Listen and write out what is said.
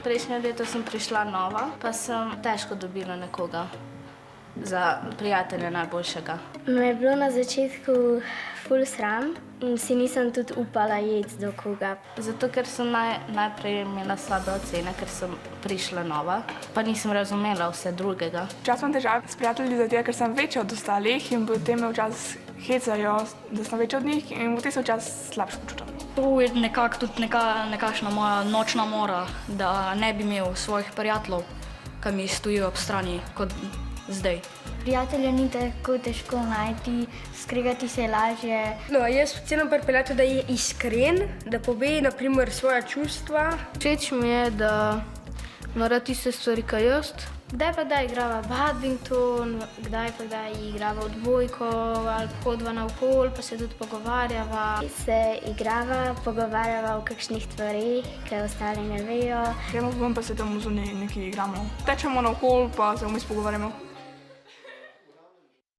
Prejšnje leto sem prišla nova, pa sem težko dobila nekoga za prijatelja najboljšega. Me je bilo na začetku ful sram in si nisem tudi upala iti do koga. Zato, ker sem najprej imela slabe ocene, ker sem prišla nova, pa nisem razumela vse drugega. Včasih imam težave s prijatelji, zato ker sem večja od ostalih in potem me včasih hecajo, da sem večja od njih in potem se včasih slabše počutim. To je nekako tudi nekakšna moja nočna mora, da ne bi imel svojih prijateljev, ki mi stojijo ob strani kot zdaj. Prijatelja ni tako težko najti, skregati se je lažje. No, jaz cenim pri prijatelju, da je iskren, da pove na primer svoja čustva. Všeč mi je, da mora tiste stvari kaj jaz. Kdaj pa kdaj igrava badminton, kdaj pa kdaj igrava odbojko ali hodva naokoli, pa se tudi pogovarjava. Se igrava, pogovarjava o kakšnih stvarih, ki ostali ne vejo. Gremo ven pa se tam zunaj nekaj igramo. Tečemo naokoli pa se vmes pogovarjamo.